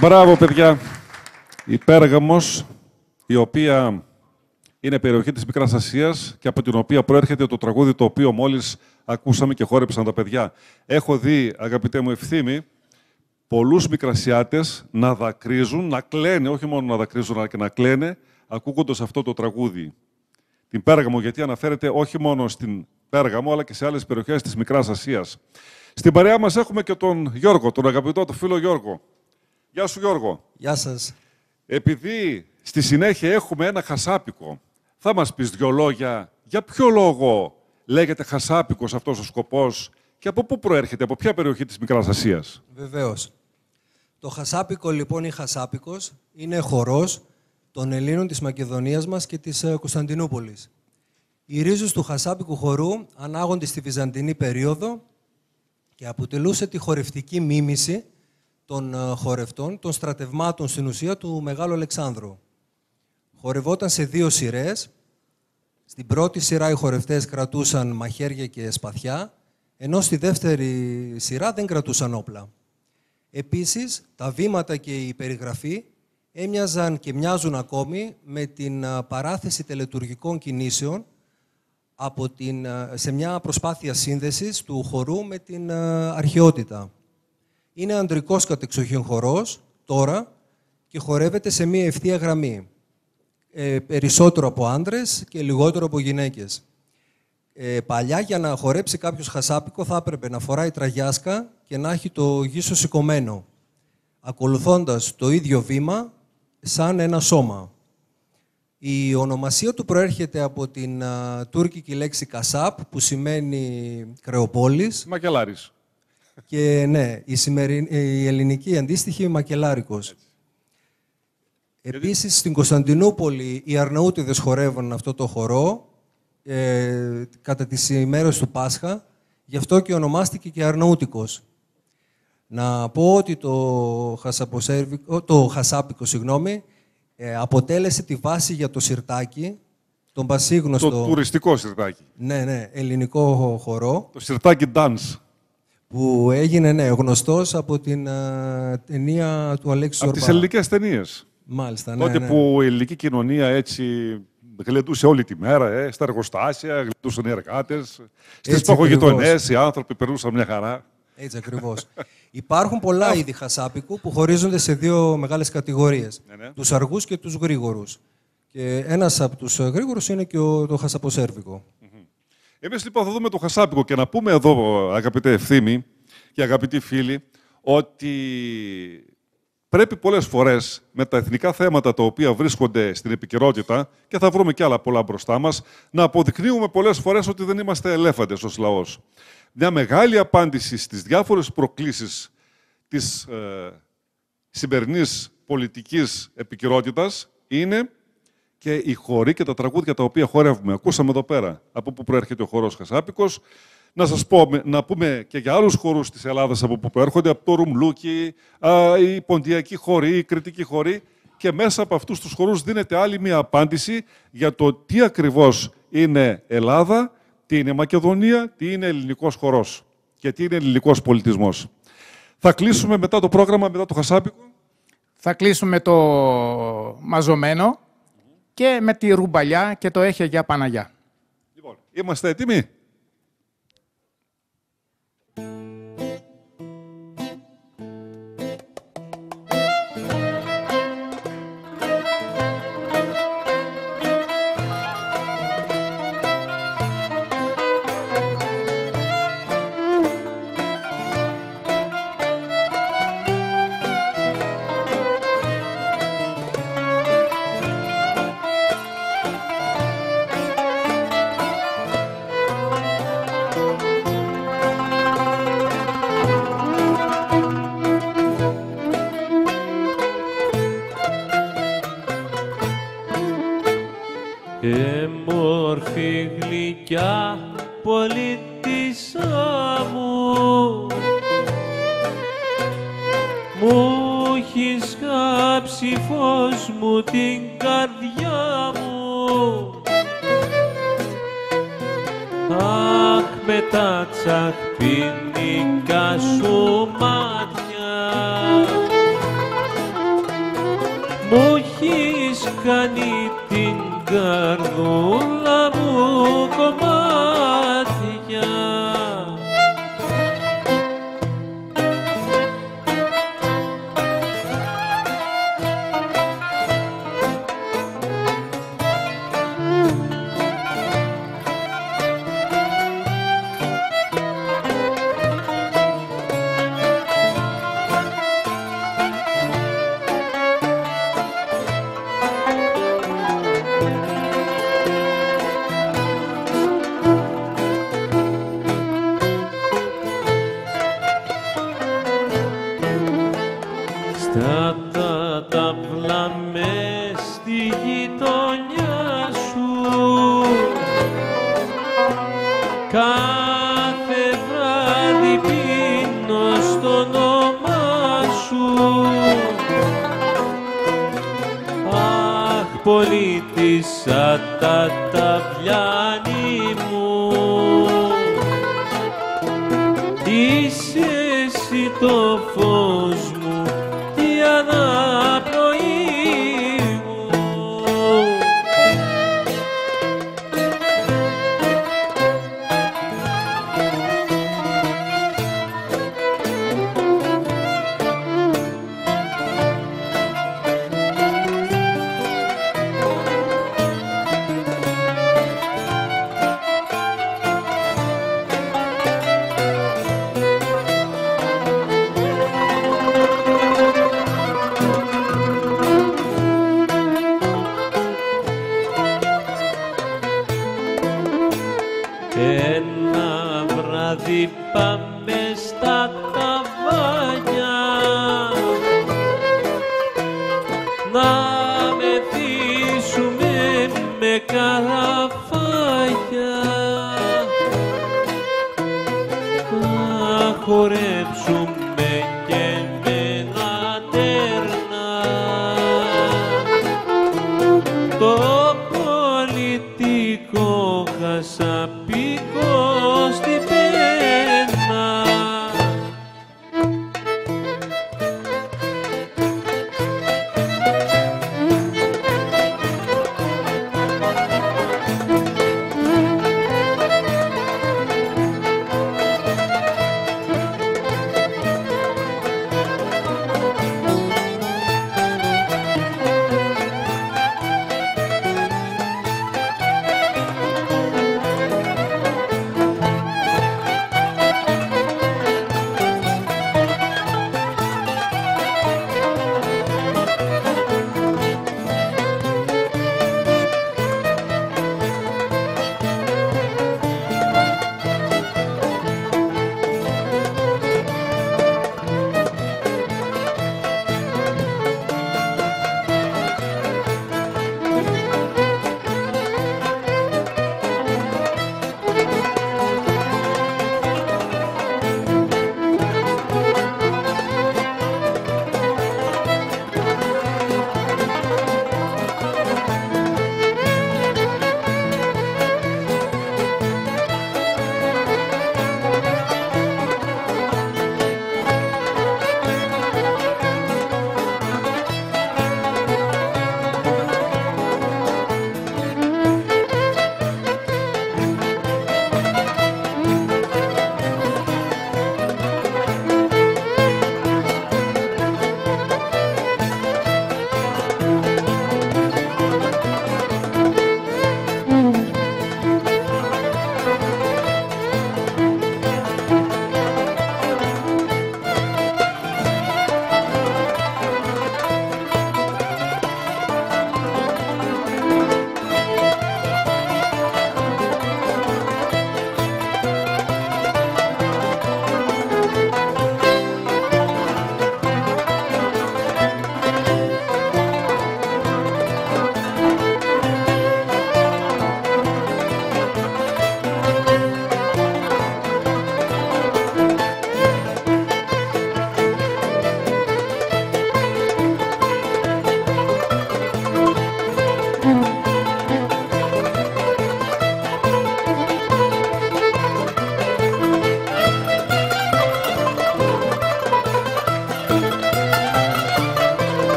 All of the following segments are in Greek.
Μπράβο, παιδιά. Η Πέργαμος, η οποία είναι περιοχή της Μικράς Ασίας και από την οποία προέρχεται το τραγούδι το οποίο μόλις ακούσαμε και χόρεψαν τα παιδιά. Έχω δει, αγαπητέ μου Ευθύμη, πολλούς Μικρασιάτες να δακρύζουν, να κλαίνε, όχι μόνο να δακρύζουν, αλλά και να κλαίνε, ακούγοντας αυτό το τραγούδι. Την Πέργαμο, γιατί αναφέρεται όχι μόνο στην Πέργαμο, αλλά και σε άλλες περιοχές της Μικράς Ασίας. Στην παρέα μας έχουμε και τον Γιώργο, τον αγαπητό του φίλο Γιώργο. Γεια σου, Γιώργο. Γεια σας. Επειδή στη συνέχεια έχουμε ένα χασάπικο, θα μας πεις δυο λόγια για ποιο λόγο λέγεται χασάπικος αυτός ο σκοπός και από πού προέρχεται, από ποια περιοχή της Μικράς Ασίας. Βεβαίως. Το χασάπικο, λοιπόν, ή χασάπικος, είναι χορός των Ελλήνων της Μακεδονίας μας και της Κωνσταντινούπολης. Οι ρίζες του χασάπικου χορού ανάγονται στη Βυζαντινή περίοδο και αποτελούσε τη χορευτική μίμηση των χορευτών, των στρατευμάτων στην ουσία του Μεγάλου Αλεξάνδρου. Χορευόταν σε δύο σειρές. Στην πρώτη σειρά οι χορευτές κρατούσαν μαχαίρια και σπαθιά, ενώ στη δεύτερη σειρά δεν κρατούσαν όπλα. Επίσης, τα βήματα και η περιγραφή έμοιαζαν και μοιάζουν ακόμη με την παράθεση τελετουργικών κινήσεων σε μια προσπάθεια σύνδεσης του χορού με την αρχαιότητα. Είναι ανδρικός κατεξοχήν χορός τώρα και χορεύεται σε μια ευθεία γραμμή. Περισσότερο από άντρες και λιγότερο από γυναίκες. Παλιά, για να χορέψει κάποιος χασάπικο, θα έπρεπε να φοράει τραγιάσκα και να έχει το γύσο σηκωμένο, ακολουθώντας το ίδιο βήμα σαν ένα σώμα. Η ονομασία του προέρχεται από την τουρκική λέξη κασάπ, που σημαίνει κρεοπόλης. Μακελάρης. Και ναι, η ελληνική αντίστοιχη μακελάρικος. Επίσης, στην Κωνσταντινούπολη οι Αρναούτιδες χορεύουν αυτό το χορό κατά τις ημέρες του Πάσχα, γι' αυτό και ονομάστηκε και Αρναούτικος. Να πω ότι το χασάπικο, αποτέλεσε τη βάση για το σιρτάκι, τον πασίγνωστο... Το τουριστικό σιρτάκι. Ναι, ελληνικό χορό. Το σιρτάκι dance. Που έγινε γνωστός από την ταινία του Αλέξη Ζορμπά. Από τις ελληνικές ταινίες. Μάλιστα, τότε που η ελληνική κοινωνία έτσι γλεντούσε όλη τη μέρα, στα εργοστάσια, γλεντούσαν οι εργάτες, στις παχογειτονιές οι άνθρωποι περνούσαν μια χαρά. Έτσι ακριβώς. Υπάρχουν πολλά είδη χασάπικου που χωρίζονται σε δύο μεγάλες κατηγορίες. Τους αργούς και τους γρήγορους. Και ένας από τους γρήγορους είναι και το χασαποσέρβικο. Εμείς λοιπόν θα δούμε το χασάπικο και να πούμε εδώ, αγαπητέ Ευθύμη και αγαπητοί φίλοι, ότι πρέπει πολλές φορές με τα εθνικά θέματα τα οποία βρίσκονται στην επικαιρότητα, και θα βρούμε και άλλα πολλά μπροστά μας, να αποδεικνύουμε πολλές φορές ότι δεν είμαστε ελέφαντες ως λαός. Μια μεγάλη απάντηση στις διάφορες προκλήσεις της σημερινής πολιτικής επικαιρότητας είναι και οι χοροί και τα τραγούδια τα οποία χορεύουμε. Ακούσαμε εδώ πέρα από πού προέρχεται ο χορός χασάπικος. Να σας πω, να πούμε και για άλλους χορούς της Ελλάδας από πού προέρχονται, από το Ρουμλούκι, οι ποντιακοί χοροί, οι κρητικοί χοροί, και μέσα από αυτούς τους χορούς δίνεται άλλη μία απάντηση για το τι ακριβώς είναι Ελλάδα, τι είναι Μακεδονία, τι είναι ελληνικός χορός και τι είναι ελληνικός πολιτισμός. Θα κλείσουμε μετά το πρόγραμμα, μετά το χασάπικο. Θα κλείσουμε το μαζωμένο και με τη ρουμπαλιά και το έχε για Παναγιά. Λοιπόν, είμαστε έτοιμοι. Μόρφη γλυκιά πολιτισσα μου, μου έχεις κάψει φως μου την καρδιά μου. Αχ, με τα τσαχπινικά σου μάτια τα ταύλα μες στη γειτονιά σου, κάθε βράδυ πίνω στο όνομά σου. Αχ, πολίτισσα τα ταυλιάνι μου, είσαι εσύ το φως μου, η αναπνοή μου. Ένα βράδυ πάμε στα ταβάνια να μεθύσουμε με καραφάγια, να χορέψουμε και με λατέρνα το πολιτικό χασαπικό στην πένα.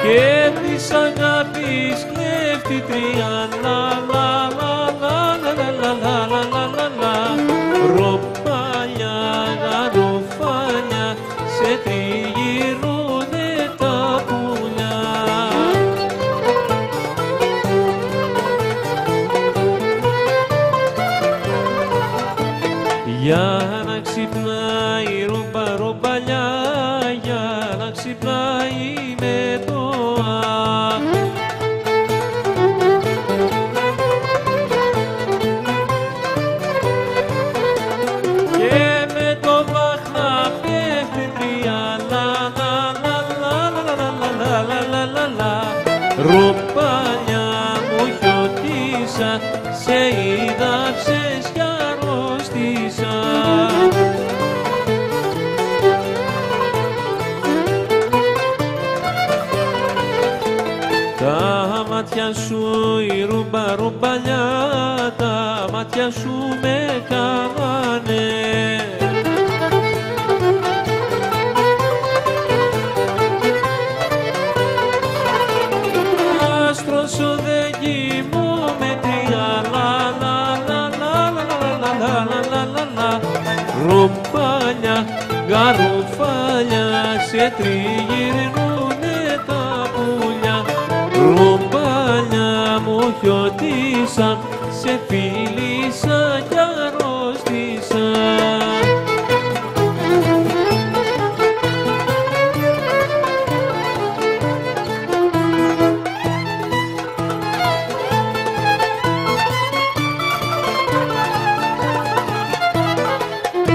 και της αγάπης κλέφτητρια, λα λα λα λα λα λα λα λα λα λα λα, ροπάλια, γαροφάλια, σε τριγυρούνε τα πουλιά. Για να ξυπνάει ρούμπα ρομπαλιά, για να ξυπνάει με το αχ. Και με το βαχ να πέφτει τρία, λα λα λα λα λα λα λα λα λα λα, ρομπαλιά μου χιωτίσα, σε είδα ψες κι αρρώστησα. Τα μάτια σου η ρούμπα ρουμπαλιά, τα μάτια σου με κάνανε. Άστρο σου δεν κοιμούμαι τρία, λα λα λα λα λα λα λα λα λα, ρουμπάλια, γαρουφάλια, σε τριγυρίνουνε τα πουλιά. Ρουμπάλια μου χιωτίσα, σε φίλησα κι αρρώστησα.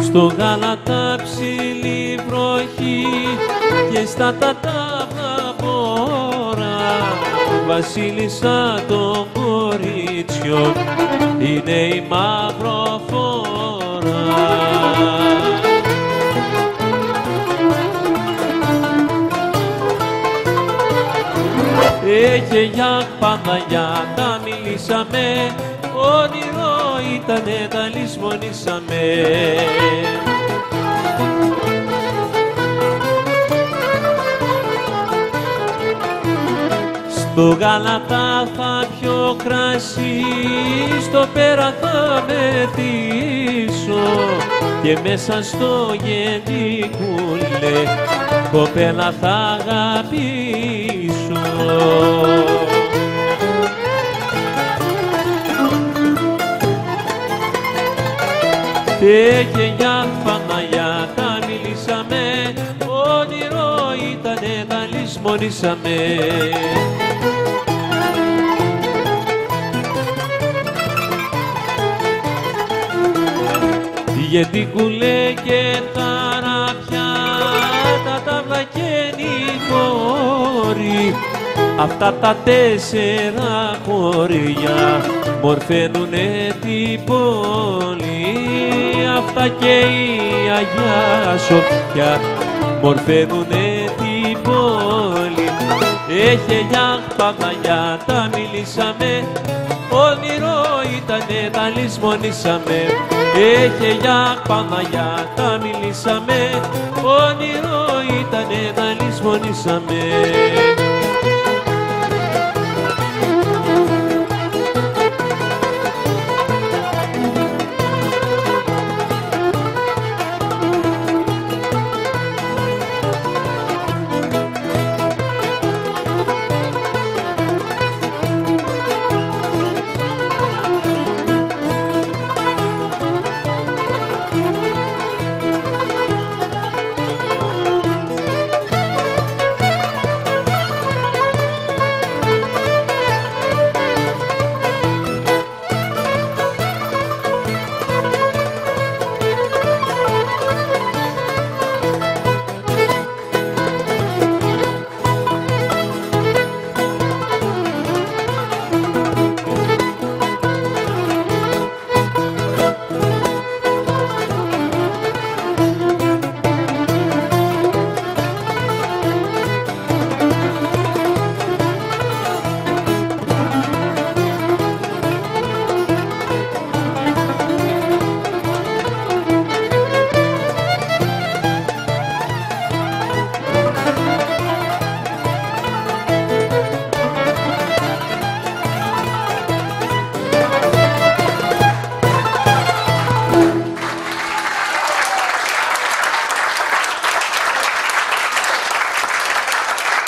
Στο Γαλατά ψηλή βροχή και στα τατάβα πόρα, βασίλισσα των κορίτσιων είναι η μαυροφόρα. Είχε για Παναγιά τα μιλήσαμε, όνειρο ήτανε τα λησμονήσαμε. Στο Γαλατά θα πιω κρασί, στο Πέρα θα μεθύσω και μέσα στο γενικούλε κοπέλα θα αγαπήσω. Και για Παναγιά τα μιλήσαμε, όνειρο ήτανε τα λησμονήσαμε. Γιατί κουλέ και τα ραπιά, τα τάβλα και νικόρι, αυτά τα 4 χωριά μορφαίνουνε την πόλη. Αυτά και η Αγιά Σοφιά μορφαίνουνε την πόλη. Έχε για Παναγιά τα μιλήσαμε, όνειρο ήτανε τα λησμονήσαμε. Έχε για Παναγιά τα μιλήσαμε, όνειρο ήτανε τα λησμονήσαμε.